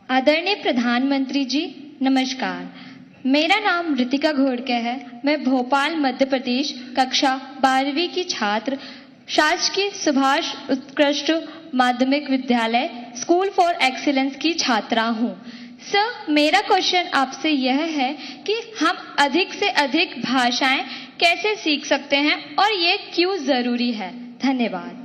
आदरणीय प्रधानमंत्री जी, नमस्कार। मेरा नाम ऋतिका घोड़के है। मैं भोपाल मध्य प्रदेश कक्षा 12वीं की छात्र शासकीय सुभाष उत्कृष्ट माध्यमिक विद्यालय स्कूल फॉर एक्सीलेंस की छात्रा हूँ। सर, मेरा क्वेश्चन आपसे यह है कि हम अधिक से अधिक भाषाएं कैसे सीख सकते हैं और ये क्यों जरूरी है? धन्यवाद।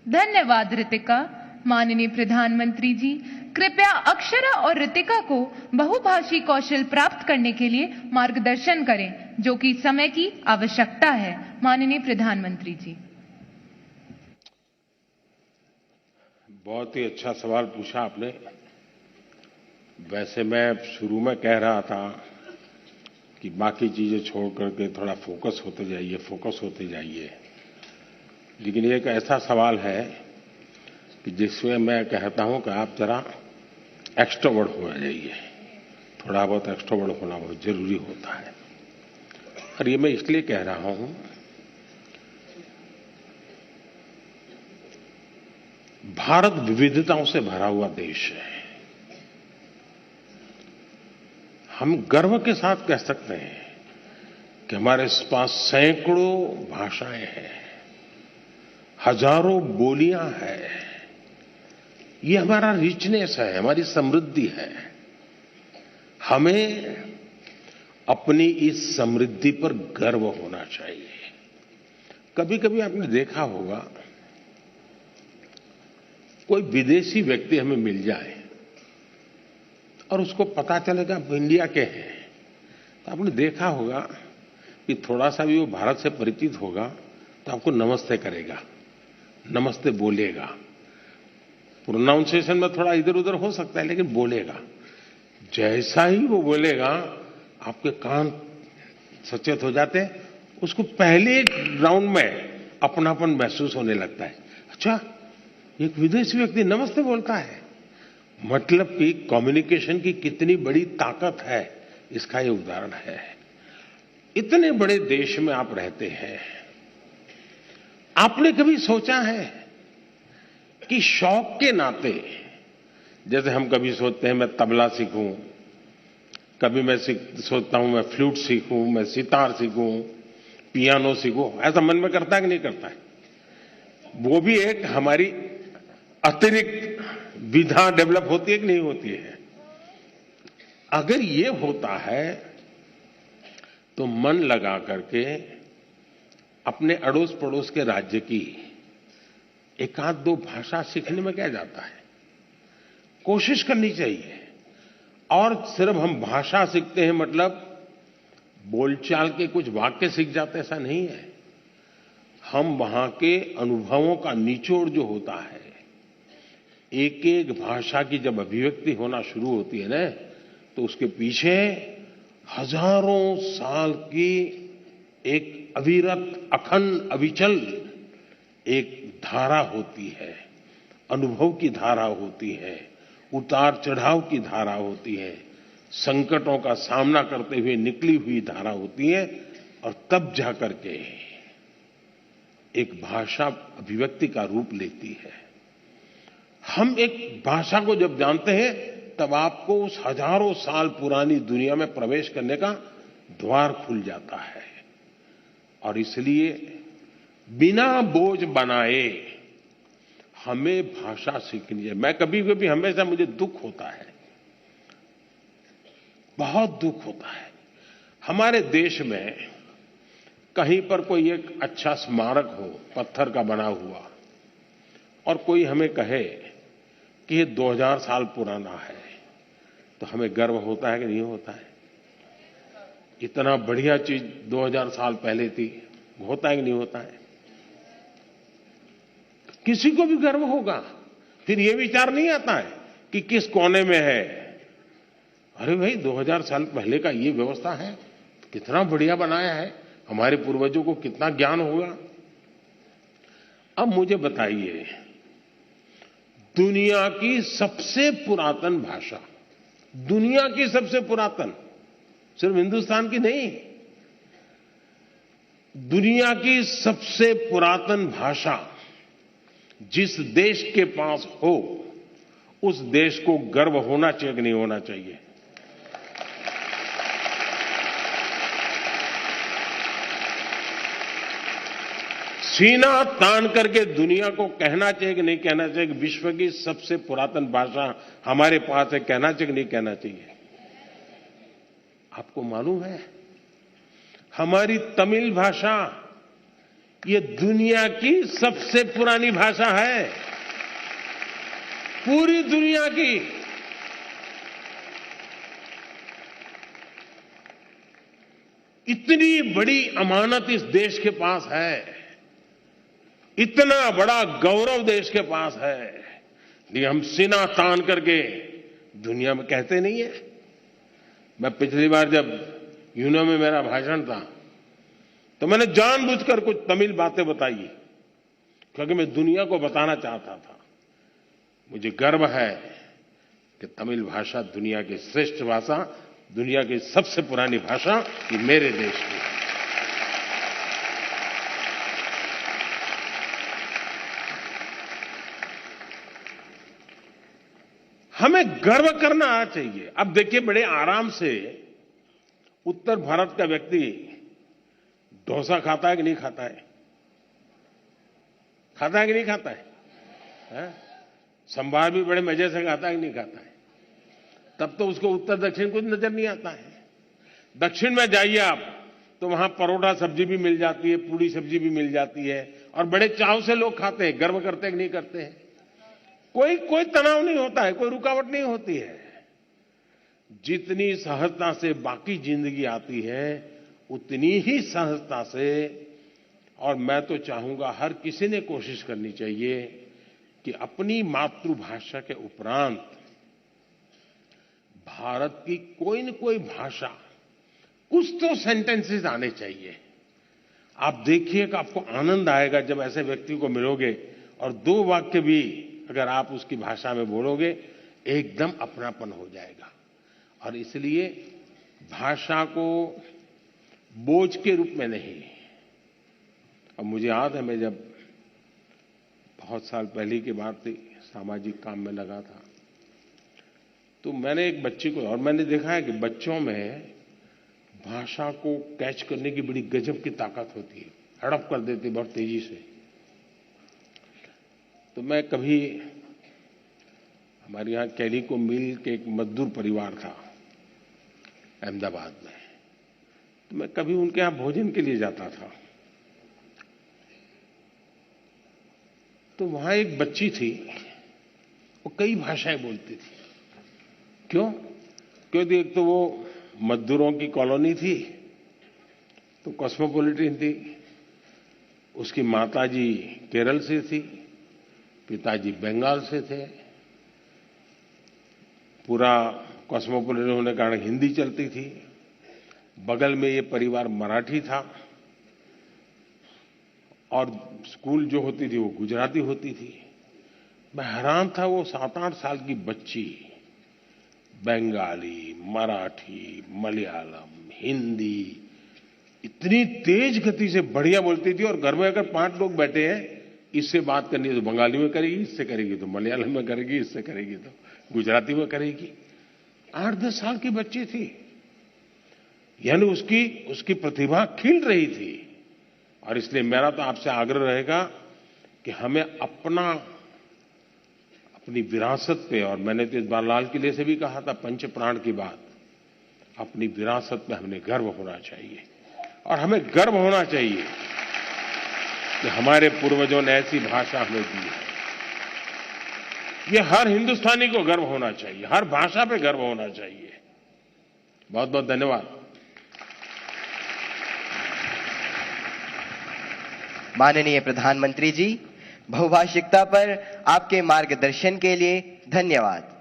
धन्यवाद ऋतिका। माननीय प्रधानमंत्री जी, कृपया अक्षरा और ऋतिका को बहुभाषी कौशल प्राप्त करने के लिए मार्गदर्शन करें, जो कि समय की आवश्यकता है। माननीय प्रधानमंत्री जी। बहुत ही अच्छा सवाल पूछा आपने। वैसे मैं शुरू में कह रहा था कि बाकी चीजें छोड़ करके थोड़ा फोकस होते जाइए, लेकिन एक ऐसा सवाल है कि जिसमें मैं कहता हूं कि आप जरा एक्सट्रोवर्ट हो जाइए। थोड़ा बहुत एक्सट्रोवर्ट होना बहुत जरूरी होता है। और ये मैं इसलिए कह रहा हूं, भारत विविधताओं से भरा हुआ देश है। हम गर्व के साथ कह सकते हैं कि हमारे पास सैकड़ों भाषाएं हैं, हजारों बोलियां हैं। ये हमारा रिचनेस है, हमारी समृद्धि है। हमें अपनी इस समृद्धि पर गर्व होना चाहिए। कभी कभी आपने देखा होगा, कोई विदेशी व्यक्ति हमें मिल जाए और उसको पता चलेगा आप इंडिया के हैं, तो आपने देखा होगा कि थोड़ा सा भी वो भारत से परिचित होगा तो आपको नमस्ते करेगा, नमस्ते बोलेगा। प्रोनाउंसिएशन में थोड़ा इधर उधर हो सकता है, लेकिन बोलेगा। जैसा ही वो बोलेगा, आपके कान सचेत हो जाते हैं। उसको पहले राउंड में अपनापन महसूस होने लगता है। अच्छा, एक विदेशी व्यक्ति नमस्ते बोलता है, मतलब कि कम्युनिकेशन की कितनी बड़ी ताकत है, इसका ये उदाहरण है। इतने बड़े देश में आप रहते हैं, आपने कभी सोचा है कि शौक के नाते, जैसे हम कभी सोचते हैं मैं तबला सीखूं, कभी मैं सोचता हूं मैं फ्लूट सीखूं, मैं सितार सीखूं, पियानो सीखूं, ऐसा मन में करता है कि नहीं करता है? वो भी एक हमारी अतिरिक्त विधा डेवलप होती है कि नहीं होती है? अगर ये होता है तो मन लगा करके अपने अड़ोस पड़ोस के राज्य की एक आध दो भाषा सीखने में क्या जाता है? कोशिश करनी चाहिए। और सिर्फ हम भाषा सीखते हैं मतलब बोलचाल के कुछ वाक्य सीख जाते, ऐसा नहीं है। हम वहां के अनुभवों का निचोड़ जो होता है, एक एक भाषा की जब अभिव्यक्ति होना शुरू होती है ना, तो उसके पीछे हजारों साल की एक अविरत, अखंड, अविचल एक धारा होती है, अनुभव की धारा होती है, उतार चढ़ाव की धारा होती है, संकटों का सामना करते हुए निकली हुई धारा होती है। और तब जाकर के एक भाषा अभिव्यक्ति का रूप लेती है। हम एक भाषा को जब जानते हैं, तब आपको उस हजारों साल पुरानी दुनिया में प्रवेश करने का द्वार खुल जाता है। और इसलिए बिना बोझ बनाए हमें भाषा सीखनी है। मैं कभी कभी हमेशा मुझे दुख होता है, बहुत दुख होता है। हमारे देश में कहीं पर कोई एक अच्छा स्मारक हो, पत्थर का बना हुआ, और कोई हमें कहे कि ये 2000 साल पुराना है, तो हमें गर्व होता है कि नहीं होता है? इतना बढ़िया चीज 2000 साल पहले थी, होता है कि नहीं होता है? किसी को भी गर्व होगा। फिर ये विचार नहीं आता है कि किस कोने में है। अरे भाई, 2000 साल पहले का ये व्यवस्था है, कितना बढ़िया बनाया है, हमारे पूर्वजों को कितना ज्ञान होगा। अब मुझे बताइए, दुनिया की सबसे पुरातन भाषा, दुनिया की सबसे पुरातन, सिर्फ हिंदुस्तान की नहीं, दुनिया की सबसे पुरातन भाषा जिस देश के पास हो, उस देश को गर्व होना चाहिए कि नहीं होना चाहिए? सीना तान करके दुनिया को कहना चाहिए कि नहीं कहना चाहिए कि विश्व की सबसे पुरातन भाषा हमारे पास है, कहना चाहिए कि नहीं कहना चाहिए? आपको मालूम है, हमारी तमिल भाषा ये दुनिया की सबसे पुरानी भाषा है, पूरी दुनिया की। इतनी बड़ी अमानत इस देश के पास है, इतना बड़ा गौरव देश के पास है, लेकिन हम सीना तान करके दुनिया में कहते नहीं है। मैं पिछली बार जब यूनो में मेरा भाषण था तो मैंने जानबूझकर कुछ तमिल बातें बताई, क्योंकि मैं दुनिया को बताना चाहता था मुझे गर्व है कि तमिल भाषा दुनिया की श्रेष्ठ भाषा, दुनिया की सबसे पुरानी भाषा ये मेरे देश की है। हमें गर्व करना चाहिए। अब देखिए, बड़े आराम से उत्तर भारत का व्यक्ति डोसा खाता है कि नहीं खाता है? खाता है कि नहीं खाता है? संभार भी बड़े मजे से खाता है कि नहीं खाता है? तब तो उसको उत्तर दक्षिण कुछ नजर नहीं आता है। दक्षिण में जाइए आप तो वहां परोठा सब्जी भी मिल जाती है, पूड़ी सब्जी भी मिल जाती है, और बड़े चाव से लोग खाते हैं। गर्व करते हैं कि नहीं करते हैं? कोई तनाव नहीं होता है, कोई रुकावट नहीं होती है। जितनी सहजता से बाकी जिंदगी आती है उतनी ही सहजता से, और मैं तो चाहूंगा हर किसी ने कोशिश करनी चाहिए कि अपनी मातृभाषा के उपरांत भारत की कोई न कोई भाषा, कुछ तो सेंटेंसेस आने चाहिए। आप देखिए कि आपको आनंद आएगा जब ऐसे व्यक्ति को मिलोगे और दो वाक्य भी अगर आप उसकी भाषा में बोलोगे, एकदम अपनापन हो जाएगा। और इसलिए भाषा को बोझ के रूप में नहीं। अब मुझे याद है, मैं जब बहुत साल पहले की बात थी, सामाजिक काम में लगा था, तो मैंने एक बच्ची को, और मैंने देखा है कि बच्चों में भाषा को कैच करने की बड़ी गजब की ताकत होती है, हड़प कर देती बहुत तेजी से। तो मैं कभी, हमारे यहाँ कैलिको मिल के एक मजदूर परिवार था अहमदाबाद में, तो मैं कभी उनके यहाँ भोजन के लिए जाता था। तो वहां एक बच्ची थी, वो कई भाषाएं बोलती थी। क्योंकि एक तो वो मजदूरों की कॉलोनी थी, तो कॉस्मोपॉलिटन थी। उसकी माताजी केरल से थी, पिताजी बंगाल से थे। पूरा कॉस्मोपॉलिटन होने के कारण हिंदी चलती थी। बगल में ये परिवार मराठी था, और स्कूल जो होती थी वो गुजराती होती थी। मैं हैरान था, वो 7-8 साल की बच्ची बंगाली, मराठी, मलयालम, हिंदी इतनी तेज गति से बढ़िया बोलती थी। और घर में अगर 5 लोग बैठे हैं, इससे बात करनी है तो बंगाली में करेगी, इससे करेगी तो मलयालम में करेगी, इससे करेगी तो गुजराती में करेगी। 8-10 साल की बच्ची थी, यानी उसकी प्रतिभा खिल रही थी। और इसलिए मेरा तो आपसे आग्रह रहेगा कि हमें अपनी विरासत पे, और मैंने तो इस बार लाल किले से भी कहा था पंच प्राण की बात, अपनी विरासत पे हमें गर्व होना चाहिए। और हमें गर्व होना चाहिए कि हमारे पूर्वजों ने ऐसी भाषा हमें दी है। ये हर हिंदुस्तानी को गर्व होना चाहिए, हर भाषा पे गर्व होना चाहिए। बहुत बहुत धन्यवाद। माननीय प्रधानमंत्री जी, बहुभाषिकता पर आपके मार्गदर्शन के लिए धन्यवाद।